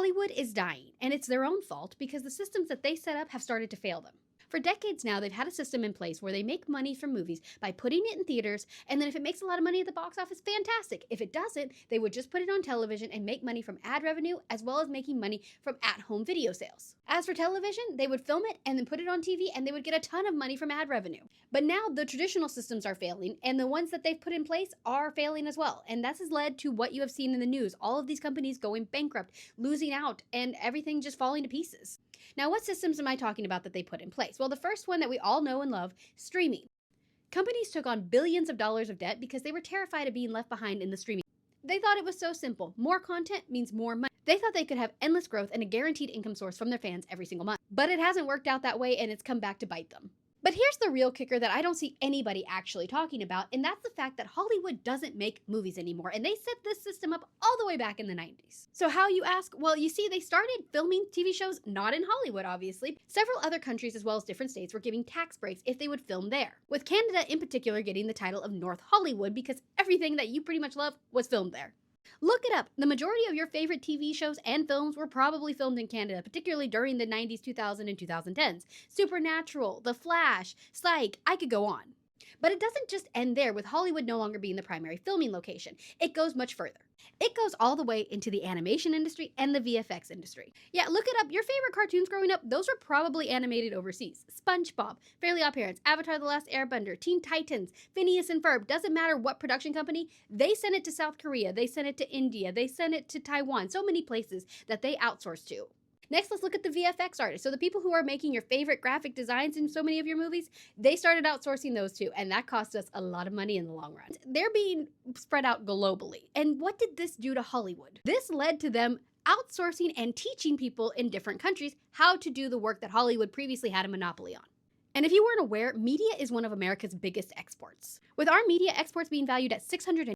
Hollywood is dying, and it's their own fault because the systems that they set up have started to fail them. For decades now, they've had a system in place where they make money from movies by putting it in theaters, and then if it makes a lot of money at the box office, fantastic. If it doesn't, they would just put it on television and make money from ad revenue as well as making money from at-home video sales. As for television, they would film it and then put it on TV and they would get a ton of money from ad revenue. But now the traditional systems are failing, and the ones that they've put in place are failing as well. And this has led to what you have seen in the news, all of these companies going bankrupt, losing out, and everything just falling to pieces. Now, what systems am I talking about that they put in place? Well, the first one that we all know and love, streaming. Companies took on billions of dollars of debt because they were terrified of being left behind in the streaming. They thought it was so simple. More content means more money. They thought they could have endless growth and a guaranteed income source from their fans every single month. But it hasn't worked out that way, and it's come back to bite them. But here's the real kicker that I don't see anybody actually talking about, and that's the fact that Hollywood doesn't make movies anymore, and they set this system up all the way back in the 90s. So how, you ask? Well, you see, they started filming TV shows not in Hollywood, obviously. Several other countries as well as different states were giving tax breaks if they would film there, with Canada in particular getting the title of North Hollywood because everything that you pretty much love was filmed there. Look it up. The majority of your favorite TV shows and films were probably filmed in Canada, particularly during the 90s, 2000, and 2010s. Supernatural, The Flash, Psych, I could go on. But it doesn't just end there, with Hollywood no longer being the primary filming location. It goes much further. It goes all the way into the animation industry and the VFX industry. Yeah, look it up. Your favorite cartoons growing up, those were probably animated overseas. SpongeBob, Fairly Odd Parents, Avatar The Last Airbender, Teen Titans, Phineas and Ferb, doesn't matter what production company, they sent it to South Korea, they sent it to India, they sent it to Taiwan, so many places that they outsource to. Next, let's look at the VFX artists. So the people who are making your favorite graphic designs in so many of your movies, they started outsourcing those too, and that cost us a lot of money in the long run. They're being spread out globally. And what did this do to Hollywood? This led to them outsourcing and teaching people in different countries how to do the work that Hollywood previously had a monopoly on. And if you weren't aware, media is one of America's biggest exports, with our media exports being valued at $600